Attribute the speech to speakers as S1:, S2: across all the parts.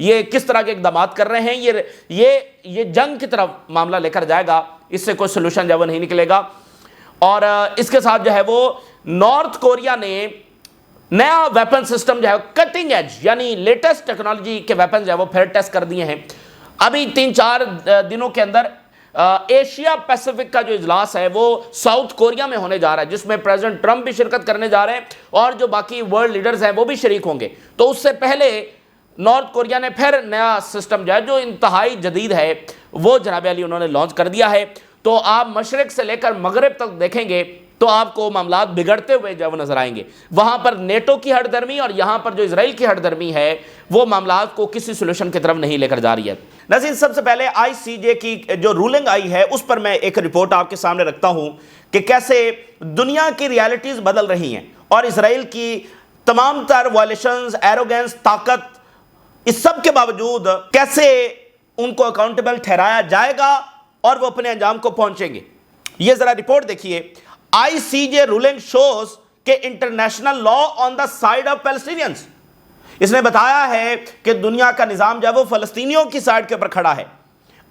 S1: یہ کس طرح کے اقدامات کر رہے ہیں، یہ جنگ کی طرف معاملہ لے کر جائے گا، اس سے کوئی سلوشن جو ہے وہ نہیں نکلے گا۔ اور اس کے ساتھ جو ہے وہ نارتھ کوریا نے نیا ویپن سسٹم جو ہے کٹنگ ایج یعنی لیٹسٹ ٹیکنالوجی کے ویپن جو ہے وہ پھر ٹیسٹ کر دیے ہیں۔ ابھی 3-4 دنوں کے اندر ایشیا پیسیفک کا جو اجلاس ہے وہ ساؤتھ کوریا میں ہونے جا رہا ہے، جس میں پریزیڈنٹ ٹرمپ بھی شرکت کرنے جا رہے ہیں اور جو باقی ورلڈ لیڈرز ہیں وہ بھی شریک ہوں گے۔ تو اس سے پہلے نارتھ کوریا نے پھر نیا سسٹم جو ہے جو انتہائی جدید ہے وہ جناب علی انہوں نے لانچ کر دیا ہے۔ تو آپ مشرق سے لے کر مغرب تک دیکھیں گے تو آپ کو معاملات بگڑتے ہوئے جو نظر آئیں گے، وہاں پر نیٹو کی ہٹ درمی اور یہاں پر جو اسرائیل کی ہٹ درمی ہے وہ معاملات کو کسی سولوشن کی طرف نہیں لے کر جا رہی ہے۔ ناظرین، سب سے پہلے ICJ کی جو رولنگ آئی ہے اس پر میں ایک رپورٹ آپ کے سامنے رکھتا ہوں کہ کیسے دنیا کی ریالٹیز بدل رہی ہیں اور اسرائیل کی تمام تر وائلیشنز، ایروگنس، طاقت، اس سب کے باوجود کیسے ان کو اکاؤنٹیبل ٹھہرایا جائے گا اور وہ اپنے انجام کو پہنچیں گے۔ یہ ذرا رپورٹ دیکھیے، ICJ ruling shows کہ international law on the side of Palestinians. اس نے بتایا ہے کہ دنیا کا نظام جو ہے وہ فلسطینیوں کی سائڈ کے اوپر کھڑا ہے،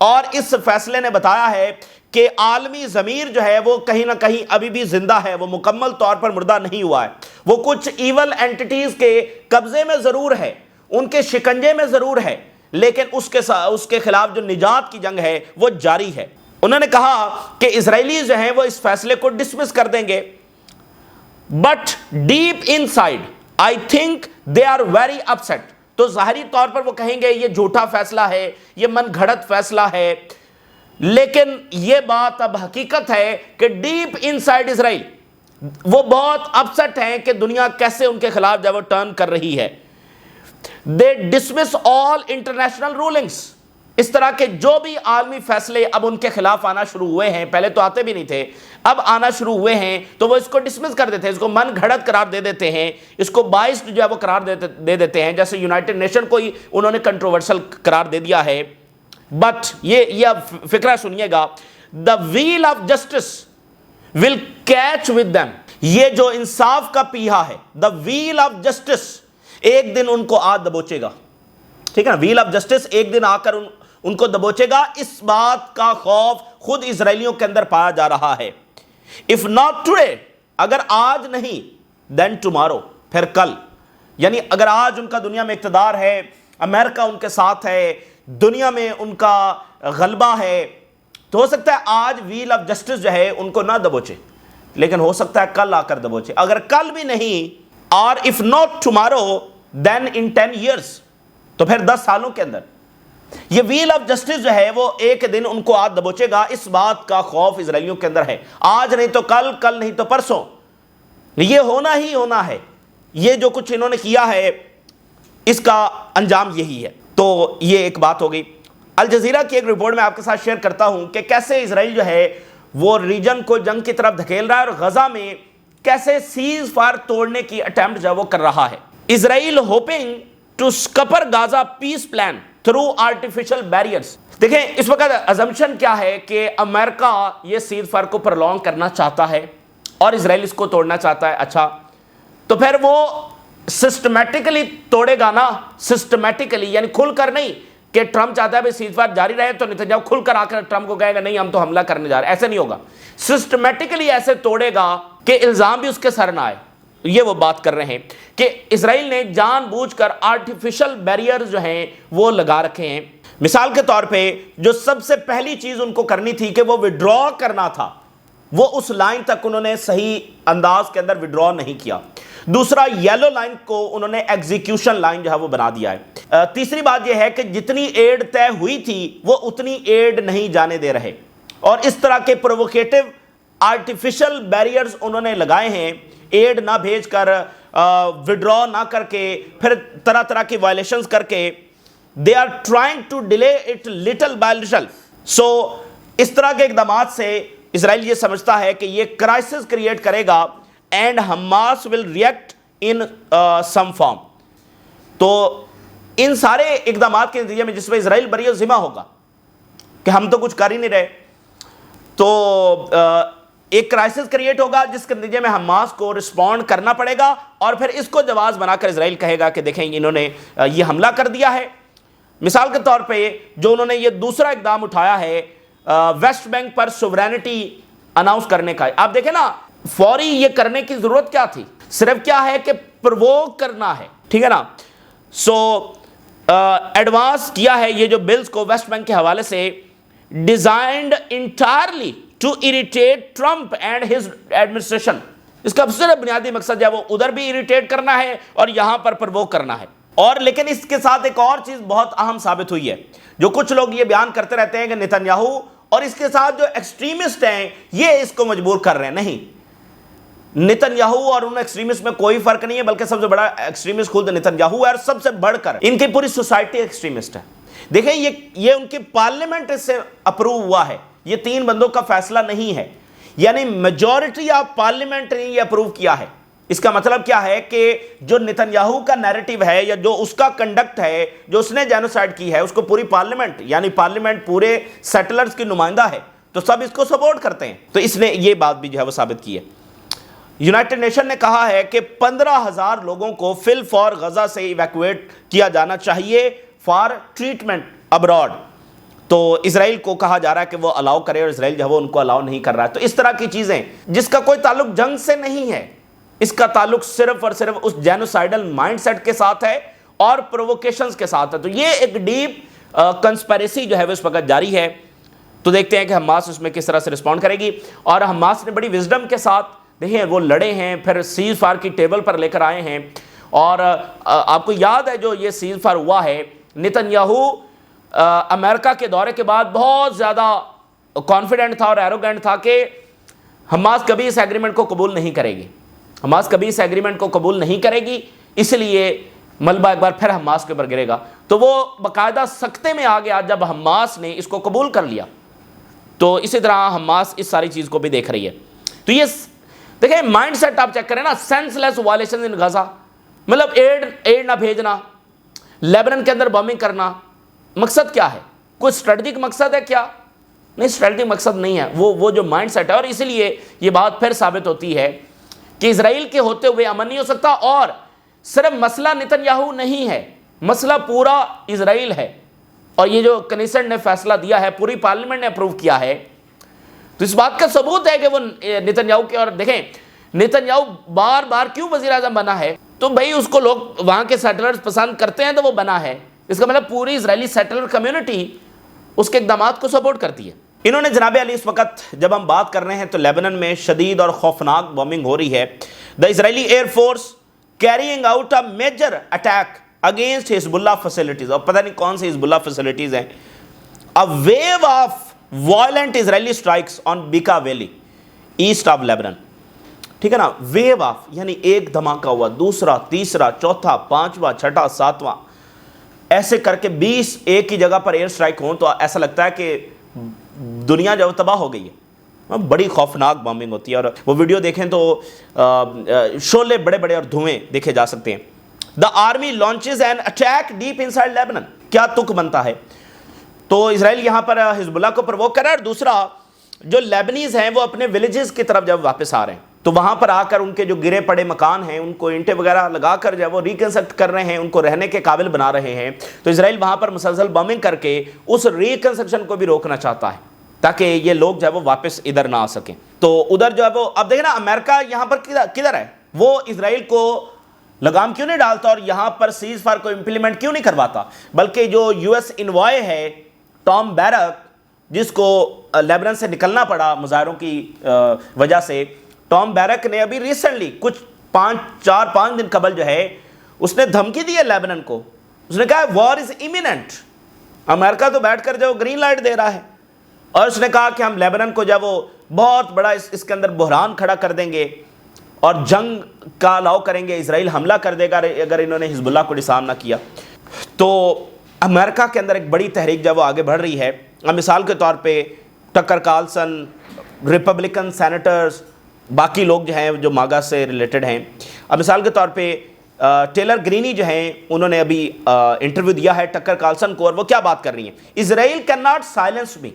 S1: اور اس فیصلے نے بتایا ہے کہ عالمی ضمیر جو ہے وہ کہیں نہ کہیں ابھی بھی زندہ ہے، وہ مکمل طور پر مردہ نہیں ہوا ہے، وہ کچھ ایول اینٹیٹیز کے قبضے میں ضرور ہے، ان کے شکنجے میں ضرور ہے، لیکن اس کے خلاف جو نجات کی جنگ ہے وہ جاری ہے۔ انہوں نے کہا کہ اسرائیلی جو ہیں وہ اس فیصلے کو ڈسمس کر دیں گے، but deep inside I think they are very upset. تو ظاہری طور پر وہ کہیں گے یہ جھوٹا فیصلہ ہے، یہ من گھڑت فیصلہ ہے، لیکن یہ بات اب حقیقت ہے کہ ڈیپ ان سائڈ اسرائیل وہ بہت اپسیٹ ہیں کہ دنیا کیسے ان کے خلاف جب وہ ٹرن کر رہی ہے۔ دے ڈسمس آل انٹرنیشنل رولنگس، اس طرح کے جو بھی عالمی فیصلے اب ان کے خلاف آنا شروع ہوئے ہیں، پہلے تو آتے بھی نہیں تھے، اب آنا شروع ہوئے ہیں، تو وہ اس کو ڈسمس کر دیتے ہیں، اس کو من گھڑت قرار دے دیتے ہیں، اس کو باعث جو ہے وہ قرار دے دیتے ہیں، جیسے یونائٹڈ نیشن کو ہی انہوں نے کنٹروورشل قرار دے دیا ہے۔ بٹ یہ اب فکرہ سنیے گا، the wheel of justice will catch with them, یہ جو انصاف کا پیہا ہے، دا ویل آف جسٹس ایک دن ان کو دبوچے گا، ٹھیک ہے نا، ویل آف جسٹس ایک دن آ کر ان کو دبوچے گا۔ اس بات کا خوف خود اسرائیلیوں کے اندر پایا جا رہا ہے۔ if not today، اگر آج نہیں then tomorrow، پھر کل، یعنی اگر آج ان کا دنیا میں اقتدار ہے، امریکہ ان کے ساتھ ہے، دنیا میں ان کا غلبہ ہے، تو ہو سکتا ہے آج ویل آف جسٹس جو ہے ان کو نہ دبوچے، لیکن ہو سکتا ہے کل آ کر دبوچے۔ اگر کل بھی نہیں، اور if not tomorrow then in 10 years، تو پھر 10 سالوں کے اندر یہ ویل آف جسٹس جو ہے وہ ایک دن ان کو دبوچے گا۔ اس بات کا خوف اسرائیلیوں کے اندر ہے، آج نہیں تو کل، کل نہیں تو پرسوں، یہ ہونا ہی ہونا ہے۔ یہ جو کچھ انہوں نے کیا ہے اس کا انجام یہی ہے۔ تو یہ ایک بات ہو گئی۔ الجزیرہ کی ایک رپورٹ میں آپ کے ساتھ شیئر کرتا ہوں کہ کیسے اسرائیل جو ہے وہ ریجن کو جنگ کی طرف دھکیل رہا ہے، اور غزہ میں کیسے سیز فائر توڑنے کی اٹیمپٹ جو وہ کر رہا ہے۔ Israel hoping to scupper Gaza peace plan through artificial barriers. دیکھیں اس وقت ازمپشن کیا ہے کہ امریکہ یہ سیز فائر کو پرولونگ کرنا چاہتا ہے اور اسرائیل اس کو توڑنا چاہتا ہے۔ اچھا، تو پھر وہ سسٹمیٹکلی توڑے گا نا، سسٹمیٹکلی، یعنی کھل کر نہیں کہ ٹرمپ چاہتا ہے سیز فائر جاری رہے تو نتنیاہو کھل کر آ کر ٹرمپ کو کہے گا نہیں ہم تو حملہ کرنے جا رہے ہیں، ایسے نہیں ہوگا۔ سسٹمیٹکلی ایسے توڑے گا کہ الزام بھی اس کے سر نہ آئے۔ یہ وہ بات کر رہے ہیں کہ اسرائیل نے جان بوجھ کر آرٹیفیشل بیریئر جو ہیں وہ لگا رکھے ہیں۔ مثال کے طور پہ جو سب سے پہلی چیز ان کو کرنی تھی کہ وہ وڈرا کرنا تھا، وہ اس لائن تک انہوں نے صحیح انداز کے اندر وڈرا نہیں کیا۔ دوسرا، یلو لائن کو انہوں نے ایگزیکیوشن لائن جو ہے وہ بنا دیا ہے۔ تیسری بات یہ ہے کہ جتنی ایڈ طے ہوئی تھی وہ اتنی ایڈ نہیں جانے دے رہے، اور اس طرح کے پرووکیٹو آرٹیفیشل بیریئرز انہوں نے لگائے ہیں، ایڈ نہ بھیج کر، وڈرا نہ کر کے، پھر طرح طرح کی وائلیشنز کر کے، they are trying to delay it little by little۔ so اس طرح کے اقدامات سے اسرائیل یہ سمجھتا ہے کہ یہ کرائسس کریٹ کرے گا and Hamas will react in some form۔ تو ان سارے اقدامات کے نتیجے میں جس میں اسرائیل بری ذمہ ہوگا کہ ہم تو کچھ کر ہی نہیں رہے، تو ایک کرائسس کریٹ ہوگا جس کے نتیجے میں حماس کو رسپونڈ کرنا پڑے گا، اور پھر اس کو جواز بنا کر اسرائیل کہے گا کہ دیکھیں انہوں نے یہ حملہ کر دیا ہے، مثال کے طور پہ جو انہوں نے یہ دوسرا اقدام اٹھایا ہے ویسٹ بینک پر سوورینٹی اناؤنس کرنے کا، آپ دیکھیں نا فوری یہ کرنے کی ضرورت کیا تھی، صرف کیا ہے کہ پرووک کرنا ہے، ٹھیک ہے نا. سو ایڈوانس کیا ہے یہ جو بلز کو ویسٹ بینک کے حوالے سے، designed entirely to irritate Trump and his administration. اس کا صرف بنیادی مقصد جو ہے وہ ادھر بھی اریٹیٹ کرنا ہے اور یہاں پر پرووک کرنا ہے. اور لیکن اس کے ساتھ ایک اور چیز بہت اہم ثابت ہوئی ہے، جو کچھ لوگ یہ بیان کرتے رہتے ہیں کہ نتن یاہو اور اس کے ساتھ جو ایکسٹریمسٹ ہیں یہ اس کو مجبور کر رہے ہیں. نہیں، نتن یاہو اور ان ایکسٹریمسٹ میں کوئی فرق نہیں ہے، بلکہ سب سے بڑا ایکسٹریمسٹ خود نتن یاہو ہے، اور سب سے بڑھ کر ان کی پوری سوسائٹی ایکسٹریمسٹ ہے. دیکھیں یہ ان کی پارلیمنٹ سے اپروو ہوا ہے، یہ 3 بندوں کا فیصلہ نہیں ہے، یعنی میجورٹی آف پارلیمنٹ نے یہ اپروو کیا ہے. اس کا مطلب کیا ہے کہ جو نتن یاہو کا نیریٹو ہے یا جو اس کا کنڈکٹ ہے، جو اس نے جینوسائیڈ کی ہے، اس کو پوری پارلیمنٹ، یعنی پارلیمنٹ پورے سیٹلرز کی نمائندہ ہے، تو سب اس کو سپورٹ کرتے ہیں. تو اس نے یہ بات بھی جو ہے وہ ثابت کی ہے. یونائٹڈ نیشن نے کہا ہے کہ 15,000 لوگوں کو فل فار غزہ سے ایویکویٹ کیا جانا چاہیے فار ٹریٹمنٹ ابراڈ. تو اسرائیل کو کہا جا رہا ہے کہ وہ الاؤ کرے، اور اسرائیل جو ہے وہ ان کو الاؤ نہیں کر رہا ہے. تو اس طرح کی چیزیں جس کا کوئی تعلق جنگ سے نہیں ہے، اس کا تعلق صرف اور صرف اس جینوسائیڈل مائنڈ سیٹ کے ساتھ ہے اور پرووکیشنز کے ساتھ ہے. تو یہ ایک ڈیپ کنسپیریسی جو ہے وہ اس وقت جاری ہے. تو دیکھتے ہیں کہ حماس اس میں کس طرح سے رسپونڈ کرے گی. اور حماس نے بڑی وزڈم کے ساتھ دیکھیں وہ لڑے ہیں، پھر سیز فائر کی ٹیبل پر لے کر آئے ہیں. اور آپ کو یاد ہے جو یہ سیز فائر ہوا ہے، نتن یاہو امریکہ کے دورے کے بعد بہت زیادہ کانفیڈنٹ تھا اور ایروگنٹ تھا کہ حماس کبھی اس ایگریمنٹ کو قبول نہیں کرے گی، حماس کبھی اس ایگریمنٹ کو قبول نہیں کرے گی، اس لیے ملبہ ایک بار پھر حماس کے اوپر گرے گا. تو وہ باقاعدہ سکتے میں آ گیا جب حماس نے اس کو قبول کر لیا. تو اسی طرح حماس اس ساری چیز کو بھی دیکھ رہی ہے. تو یہ دیکھیں مائنڈ سیٹ آپ چیک کریں نا، سینس لیس وائلیشن ان غزہ، مطلب ایڈ نہ بھیجنا، لیبنن کے اندر بامبنگ کرنا، مقصد کیا ہے؟ کوئی اسٹریٹجک مقصد ہے کیا؟ نہیں، اسٹریٹجک مقصد نہیں ہے، وہ جو مائنڈ سیٹ ہے. اور اسی لیے یہ بات پھر ثابت ہوتی ہے کہ اسرائیل کے ہوتے ہوئے امن نہیں ہو سکتا. اور صرف مسئلہ نتن یاہو نہیں ہے، مسئلہ پورا اسرائیل ہے. اور یہ جو کنیسٹ نے فیصلہ دیا ہے، پوری پارلیمنٹ نے اپروو کیا ہے، تو اس بات کا ثبوت ہے کہ وہ نتن یاہو کے. اور دیکھیں نتن یاہو بار بار کیوں وزیر اعظم بنا ہے، تو بھائی اس کو لوگ وہاں کے سیٹلرز پسند کرتے ہیں تو وہ بنا ہے. اس کا مطلب پوری اسرائیلی سیٹلر کمیونٹی اس کے اقدامات کو سپورٹ کرتی ہے. انہوں نے جناب علی اس وقت جب ہم بات کر رہے ہیں تو لیبنن میں شدید اور خوفناک بامبنگ ہو رہی ہے. The Israeli air force carrying out a major attack against Hezbollah facilities. اور پتہ نہیں کون سی حزب اللہ فیسلٹیز ہیں. A view of violent Israeli strikes on Beqaa valley east of Lebanon. ٹھیک ہے نا، ویو آف یعنی ایک دھماکہ ہوا، دوسرا، تیسرا، چوتھا، پانچواں، چھٹا، ساتواں، ایسے کر کے 20 ایک ہی جگہ پر ایئر اسٹرائک ہوں تو ایسا لگتا ہے کہ دنیا جو تباہ ہو گئی ہے. بڑی خوفناک بامبنگ ہوتی ہے. اور وہ ویڈیو دیکھیں تو شعلے بڑے بڑے اور دھوئیں دیکھے جا سکتے ہیں. The army launches an attack deep inside Lebanon. کیا تک بنتا ہے؟ تو اسرائیل یہاں پر حزب اللہ کو پرووک کر رہا ہے، اور دوسرا جو لیبنیز ہیں وہ اپنے ولیجز کی طرف جب واپس آ رہے ہیں تو وہاں پر آ کر ان کے جو گرے پڑے مکان ہیں ان کو اینٹیں وغیرہ لگا کر جو ہے وہ ریکنسٹرکٹ کر رہے ہیں، ان کو رہنے کے قابل بنا رہے ہیں. تو اسرائیل وہاں پر مسلسل بامبنگ کر کے اس ریکنسٹرکشن کو بھی روکنا چاہتا ہے تاکہ یہ لوگ جو ہے وہ واپس ادھر نہ آ سکیں. تو ادھر جو ہے وہ اب دیکھیں نا امریکہ یہاں پر کدھر ہے، وہ اسرائیل کو لگام کیوں نہیں ڈالتا اور یہاں پر سیز فائر کو امپلیمنٹ کیوں نہیں کرواتا، بلکہ جو یو ایس انوائے ہے ٹام بیرک، جس کو لیبنن سے نکلنا پڑا مظاہروں کی وجہ سے، ٹام بیرک نے ابھی ریسنٹلی کچھ 4-5 دن قبل جو ہے اس نے دھمکی دی ہے لیبنن کو. اس نے کہا وار از امییننٹ. امریکہ تو بیٹھ کر جو گرین لائٹ دے رہا ہے، اور اس نے کہا کہ ہم لیبنن کو جو وہ بہت بڑا اس کے اندر بحران کھڑا کر دیں گے اور جنگ کا الاؤ کریں گے، اسرائیل حملہ کر دے گا اگر انہوں نے حزب اللہ کو ڈسارم نہ کیا. تو امریکہ کے اندر ایک بڑی تحریک جب وہ آگے بڑھ رہی ہے. مثال کے طور پہ ٹکر کارلسن، ریپبلکن سینیٹرز، باقی لوگ جو ہیں جو ماگا سے ریلیٹڈ ہیں. اب مثال کے طور پہ ٹیلر گرینی جو ہیں انہوں نے ابھی انٹرویو دیا ہے ٹکر کارلسن کو، اور وہ کیا بات کر رہی ہیں، اسرائیل کین ناٹ سائلنس می.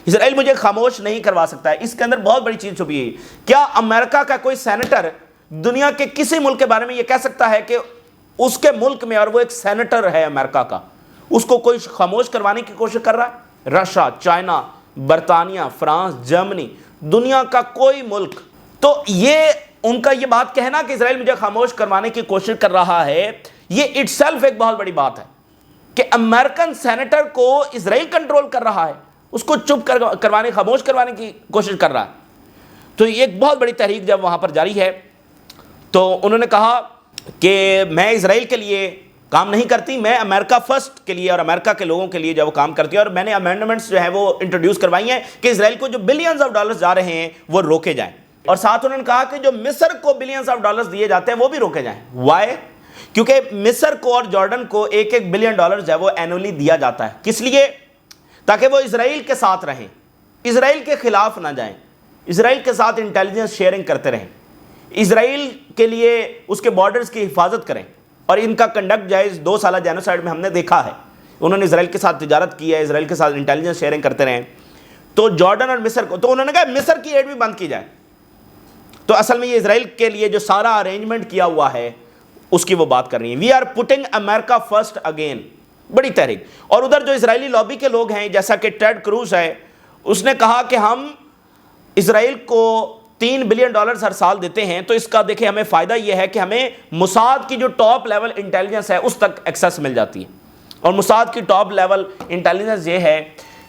S1: اسرائیل مجھے خاموش نہیں کروا سکتا ہے. اس کے اندر بہت بڑی چیز چھپی ہے. کیا امریکہ کا کوئی سینیٹر دنیا کے کسی ملک کے بارے میں یہ کہہ سکتا ہے کہ اس کے ملک میں، اور وہ ایک سینیٹر ہے امریکہ کا، اس کو کوئی خاموش کروانے کی کوشش کر رہا ہے؟ رشیا، چائنا، برطانیہ، فرانس، جرمنی، دنیا کا کوئی ملک. تو یہ ان کا یہ بات کہنا کہ اسرائیل مجھے خاموش کروانے کی کوشش کر رہا ہے، یہ اٹ سیلف ایک بہت بڑی بات ہے کہ امریکن سینیٹر کو اسرائیل کنٹرول کر رہا ہے، اس کو چپ کروانے، خاموش کروانے کی کوشش کر رہا ہے. تو یہ ایک بہت بڑی تحریک جب وہاں پر جاری ہے تو انہوں نے کہا کہ میں اسرائیل کے لیے کام نہیں کرتی، میں امریکہ فرسٹ کے لیے اور امریکہ کے لوگوں کے لیے جو وہ کام کرتی ہے، اور میں نے امینڈمنٹس جو ہیں وہ انٹروڈیوس کروائی ہیں کہ اسرائیل کو جو بلینز آف ڈالرز جا رہے ہیں وہ روکے جائیں. اور ساتھ انہوں نے کہا کہ جو مصر کو بلینز آف ڈالرز دیے جاتے ہیں وہ بھی روکے جائیں. وائی؟ کیونکہ مصر کو اور جارڈن کو $1 بلین جو ہے وہ اینولی دیا جاتا ہے. کس لیے؟ تاکہ وہ اسرائیل کے ساتھ رہیں، اسرائیل کے خلاف نہ جائیں، اسرائیل کے ساتھ انٹیلیجنس شیئرنگ کرتے رہیں، اسرائیل کے لیے اس کے بارڈرز کی حفاظت کریں. اور ان کا کنڈکٹ جائز 2 سالہ جینوسائیڈ میں ہم نے دیکھا ہے، انہوں نے اسرائیل کے ساتھ تجارت کی ہے، اسرائیل کے ساتھ انٹیلیجنس شیئرنگ کرتے رہیں. تو جارڈن اور مصر کو، تو انہوں نے کہا مصر کی ایڈ بھی بند کی جائے. تو اصل میں یہ اسرائیل کے لیے جو سارا ارینجمنٹ کیا ہوا ہے اس کی وہ بات کر رہی ہیں. We are putting America first again. بڑی تحریک. اور ادھر جو اسرائیلی لابی کے لوگ ہیں جیسا کہ ٹیڈ کروز ہے، اس نے کہا کہ ہم اسرائیل کو $3 بلین ہر سال دیتے ہیں، تو اس کا دیکھیں ہمیں فائدہ یہ ہے کہ ہمیں موساد کی جو ٹاپ لیول انٹیلیجنس ہے اس تک ایکسیس مل جاتی ہے. اور موساد کی ٹاپ لیول انٹیلیجنس یہ ہے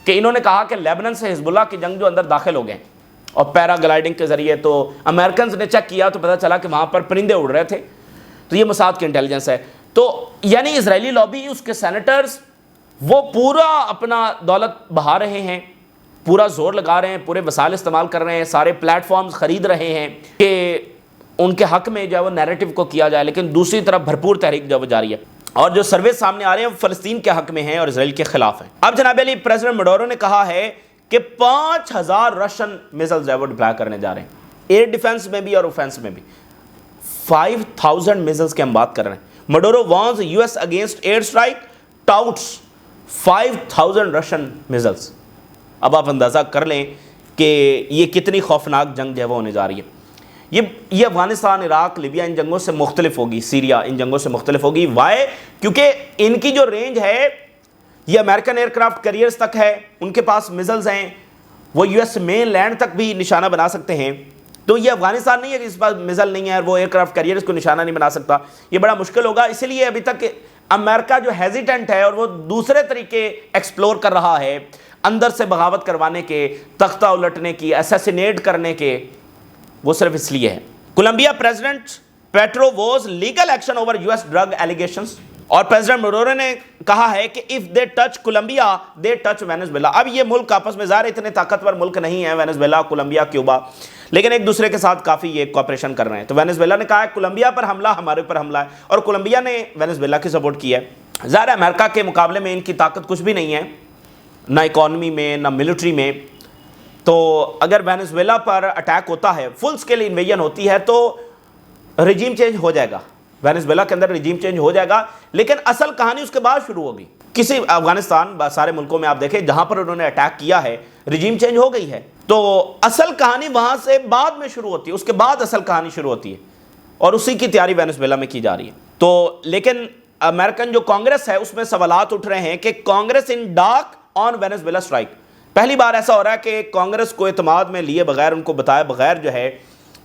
S1: کہ انہوں نے کہا کہ لیبنان سے حزب اللہ کی جنگ جو اندر داخل ہو گئے اور پیرا گلائڈنگ کے ذریعے، تو امریکنز نے چیک کیا تو پتہ چلا کہ وہاں پر پرندے اڑ رہے تھے. تو یہ موساد کی انٹیلیجنس ہے. تو یعنی اسرائیلی لابی، اس کے سینیٹرز وہ پورا اپنا دولت بہا رہے ہیں، پورا زور لگا رہے ہیں، پورے وسائل استعمال کر رہے ہیں، سارے پلیٹ فارمز خرید رہے ہیں کہ ان کے حق میں جو ہے وہ نیریٹو کو کیا جائے. لیکن دوسری طرف بھرپور تحریک جو وہ جاری ہے، اور جو سروے سامنے آ رہے ہیں وہ فلسطین کے حق میں ہیں اور اسرائیل کے خلاف ہیں. اب جناب علی، پریزیڈنٹ مڈورو نے کہا ہے کہ 5000 رشین میزائلز وہ ڈپلائے کرنے جا رہے ہیں، ایئر ڈیفنس میں بھی اور اوفینس میں بھی. 5000 میزائلز کی ہم بات کر رہے ہیں. Maduro warns US against air strike, touts 5000 Russian missiles. اب آپ اندازہ کر لیں کہ یہ کتنی خوفناک جنگ جو ہے وہ ہونے جا رہی ہے. یہ افغانستان، عراق، لیبیا ان جنگوں سے مختلف ہوگی، سیریا ان جنگوں سے مختلف ہوگی. وائی؟ کیونکہ ان کی جو رینج ہے یہ امریکن ایئر کرافٹ کیریئرز تک ہے، ان کے پاس میزائلز ہیں، وہ US مین لینڈ تک بھی نشانہ بنا سکتے ہیں. تو یہ افغانستان نہیں ہے کہ اس پاس میزائل نہیں ہے اور وہ ایئر کرافٹ کیریئرز کو نشانہ نہیں بنا سکتا. یہ بڑا مشکل ہوگا. اسی لیے ابھی تک امریکہ جو ہیزیٹنٹ ہے اور وہ دوسرے طریقے ایکسپلور کر رہا ہے اندر سے بغاوت کروانے کے، تختہ الٹنے کی، اسیسینیٹ کرنے کے، وہ صرف اس لیے ہے. Colombia president Petro vows legal action over US drug allegations. اور پریزیڈنٹ مڈورو نے کہا ہے کہ if they touch Colombia they touch Venezuela. اب یہ ملک آپس میں ظاہر اتنے طاقتور ملک نہیں ہیں، وینزویلا، کولمبیا، کیوبا، لیکن ایک دوسرے کے ساتھ کافی یہ کوآپریشن کر رہے ہیں. تو وینزویلا نے کہا ہے کولمبیا پر حملہ ہمارے اوپر حملہ ہے، اور کولمبیا نے وینزویلا کی سپورٹ کی ہے. ظاہر ہے امریکہ کے مقابلے میں ان کی طاقت کچھ بھی نہیں ہے، نہ اکانومی میں نہ ملٹری میں. تو اگر وینزویلا پر اٹیک ہوتا ہے، فل اسکیل انویژن ہوتی ہے، تو رجیم چینج ہو جائے گا، وینزویلا کے اندر رجیم چینج ہو جائے گا. لیکن اصل کہانی اس کے بعد شروع ہوگی. کسی افغانستان سارے ملکوں میں آپ دیکھیں جہاں پر انہوں نے اٹیک کیا ہے رجیم چینج ہو گئی ہے، تو اصل کہانی وہاں سے بعد میں شروع ہوتی ہے، اس کے بعد اصل کہانی شروع ہوتی ہے، اور اسی کی تیاری وینزویلا میں کی جا رہی ہے. تو لیکن امریکن جو کانگریس ہے اس میں سوالات اٹھ رہے ہیں کہ کانگریس ان ڈارک آن وینزویلا اسٹرائک. پہلی بار ایسا ہو رہا ہے کہ کانگریس کو اعتماد میں لیے بغیر، ان کو بتائے بغیر جو ہے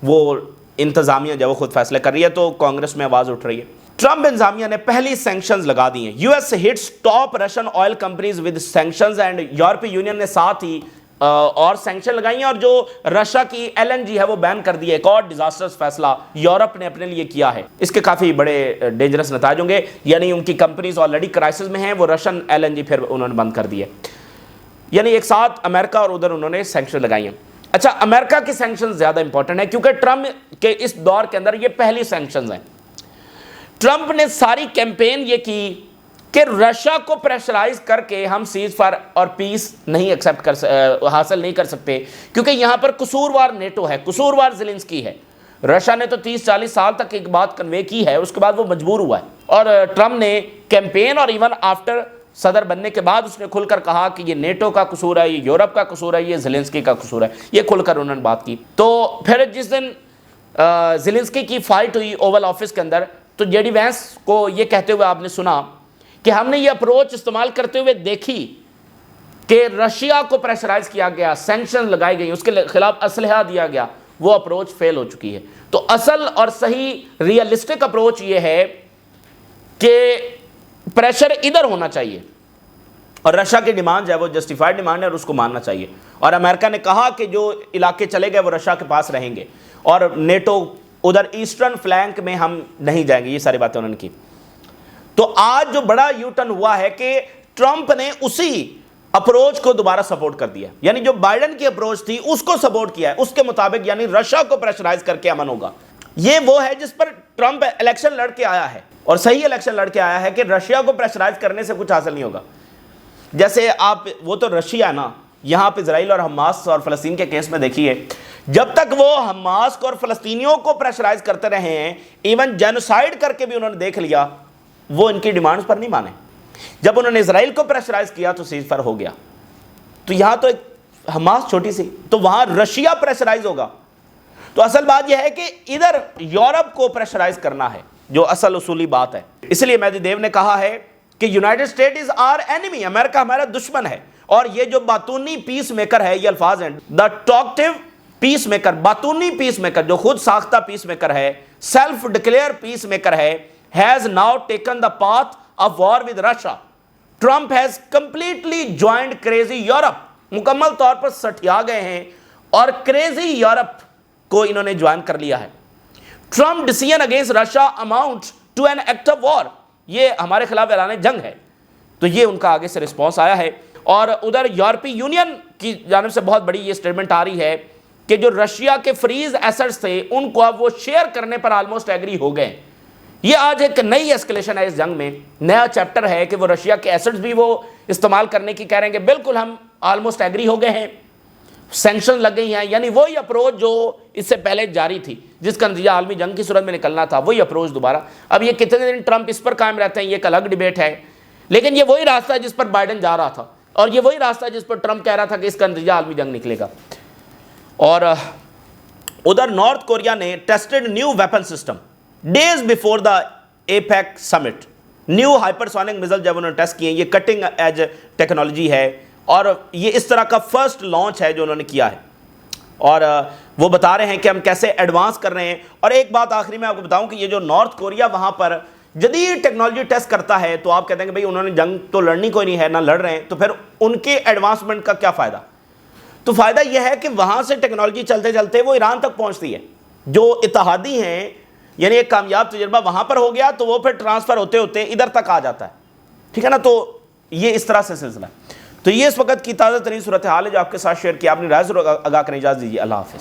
S1: وہ انتظامیہ جو وہ خود فیصلے کر رہی ہے. تو کانگریس میں آواز اٹھ رہی ہے. ٹرمپ انتظامیہ نے پہلی سینکشنز لگا دی ہیں. US hits top Russian oil companies with sanctions, and یورپی یونین نے ساتھ ہی اور سینکشن لگائی ہیں، اور جو رشیا کی LNG ہے وہ بین کر دی ہے. ایک اور ڈیزاسٹرس فیصلہ یورپ نے اپنے لیے کیا ہے. اس کے کافی بڑے ڈینجرس نتائج ہوں گے. یعنی ان کی کمپنیز آلریڈی کرائسس میں ہیں، وہ رشین LNG پھر انہوں نے بند کر دی ہے. یعنی ایک ساتھ امریکہ اور ادھر انہوں نے سینکشن لگائی ہیں. اچھا، امریکہ کی سینکشن زیادہ امپورٹنٹ ہے کیونکہ ٹرمپ کے اس دور کے اندر یہ پہلی سینکشنز ہیں. ٹرمپ نے ساری کیمپین یہ کی کہ رشیا کو پریشرائز کر کے ہم سیز فائر اور پیس نہیں حاصل نہیں کر سکتے، کیونکہ یہاں پر قصوروار نیٹو ہے، قصوروار زیلنسکی ہے. رشیا نے تو 30-40 سال تک ایک بات کنوے کی ہے، اس کے بعد وہ مجبور ہوا ہے. اور ٹرمپ نے کیمپین اور ایون آفٹر صدر بننے کے بعد اس نے کھل کر کہا کہ یہ نیٹو کا قصور ہے، یہ یورپ کا قصور ہے، یہ زیلنسکی کا قصور ہے. یہ کھل کر انہوں نے بات کی. تو پھر جس دن زیلنسکی کی فائٹ ہوئی اوول آفس کے اندر، تو JD وینس کو یہ کہتے ہوئے آپ نے سنا کہ ہم نے یہ اپروچ استعمال کرتے ہوئے دیکھی کہ رشیا کو پریشرائز کیا گیا، سینکشن لگائی گئی، اس کے خلاف اسلحہ دیا گیا، وہ اپروچ فیل ہو چکی ہے۔ تو اصل اور صحیح ریئلسٹک اپروچ یہ ہے کہ پریشر ادھر ہونا چاہیے، اور رشیا کی ڈیمانڈ ہے وہ جسٹیفائڈ ڈیمانڈ ہے اور اس کو ماننا چاہیے، اور امریکہ نے کہا کہ جو علاقے چلے گئے وہ رشیا کے پاس رہیں گے، اور نیٹو ادھر ایسٹرن فلینک میں ہم نہیں جائیں گے، یہ ساری باتیں انہوں نے کی۔ تو آج جو بڑا یو ٹرن ہوا ہے کہ ٹرمپ نے اسی اپروچ کو دوبارہ سپورٹ کر دیا، یعنی جو بائیڈن کی اپروچ تھی اس کو سپورٹ کیا ہے، اس کے مطابق یعنی رشیا کو پریشرائز کر کے امن ہوگا۔ یہ وہ ہے جس پر ٹرمپ الیکشن لڑ کے آیا ہے، اور صحیح الیکشن لڑ کے آیا ہے کہ رشیا کو پریشرائز کرنے سے کچھ حاصل نہیں ہوگا۔ جیسے آپ وہ تو رشیا ہے نا، یہاں پہ اسرائیل اور حماس اور فلسطین کے کیس میں دیکھیے، جب تک وہ حماس کو اور فلسطینیوں کو پریشرائز کرتے رہے ہیں، ایون جینوسائیڈ کر کے بھی انہوں نے دیکھ لیا، وہ ان کی ڈیمانڈز پر نہیں مانے۔ جب انہوں نے اسرائیل کو پریشرائز کیا تو سیز فائر ہو گیا۔ تو یہاں تو ایک حماس چھوٹی سی، تو وہاں رشیا پریشرائز ہوگا۔ تو اصل بات یہ ہے کہ ادھر یورپ کو پریشرائز کرنا ہے جو اصل اصولی بات ہے۔ اس لیے مہدی دیو نے کہا ہے کہ United State is our enemy, امریکہ ہمارا دشمن ہے، اور یہ جو باتونی پیس میکر ہے، یہ الفاظ ہیں، دا ٹاکٹیو پیس میکر، باتونی پیس میکر، جو خود ساختہ پیس میکر ہے، سیلف ڈکلیئر پیس میکر ہے، has now taken the path of war with Russia. Trump has completely joined crazy Europe. مکمل طور پر سٹھیا گئے ہیں اور crazy Europe کو انہوں نے جوائن کر لیا ہے۔ Trump decision against Russia amounts to an act of war. یہ ہمارے خلاف اعلان جنگ ہے۔ تو یہ ان کا آگے سے رسپانس آیا ہے، اور ادھر یورپی یونین کی جانب سے بہت بڑی یہ سٹیٹمنٹ آ رہی ہے کہ جو رشیا کے فریز ایسٹس تھے ان کو اب وہ شیئر کرنے پر آلموسٹ ایگری ہو گئے۔ یہ آج ایک نئی ایسکلیشن ہے اس جنگ میں، نیا چیپٹر ہے کہ وہ رشیا کے ایسٹس بھی وہ استعمال کرنے کی کہہ رہے ہیں کہ بالکل ہم آلموسٹ ایگری ہو گئے ہیں، سینکشن لگ گئی ہیں، یعنی وہی اپروچ جو اس سے پہلے جاری تھی، جس کا نتیجہ عالمی جنگ کی صورت میں نکلنا تھا، وہی اپروچ دوبارہ۔ اب یہ کتنے دن ٹرمپ اس پر قائم رہتے ہیں یہ ایک الگ ڈیبیٹ ہے، لیکن یہ وہی راستہ ہے جس پر بائیڈن جا رہا تھا، اور یہ وہی راستہ ہے جس پر ٹرمپ کہہ رہا تھا کہ اس کا نتیجہ عالمی جنگ نکلے گا۔ اور ادھر نارتھ کوریا نے tested new weapon system days before the APEC summit, new hypersonic missile جب انہوں نے ٹیسٹ کیے، یہ کٹنگ ایج ٹیکنالوجی ہے، اور یہ اس طرح کا فرسٹ لانچ ہے جو انہوں نے کیا ہے، اور وہ بتا رہے ہیں کہ ہم کیسے ایڈوانس کر رہے ہیں۔ اور ایک بات آخری میں آپ کو بتاؤں کہ یہ جو نارتھ کوریا وہاں پر جدید ٹیکنالوجی ٹیسٹ کرتا ہے، تو آپ کہتے ہیں کہ بھئی انہوں نے جنگ تو لڑنی کوئی نہیں ہے، نہ لڑ رہے ہیں، تو پھر ان کے ایڈوانسمنٹ کا کیا فائدہ؟ تو فائدہ یہ ہے کہ وہاں سے ٹیکنالوجی چلتے چلتے وہ ایران تک پہنچتی ہے، جو اتحادی ہیں، یعنی ایک کامیاب تجربہ وہاں پر ہو گیا تو وہ پھر ٹرانسفر ہوتے ہوتے ادھر تک آ جاتا ہے، ٹھیک ہے نا؟ تو یہ اس طرح سے سلسلہ ہے۔ تو یہ اس وقت کی تازہ ترین صورتحال ہے جو آپ کے ساتھ شیئر کیا، اپنی رائے ضرور آگاہ کریں۔ اجازت دیجیے، اللہ حافظ۔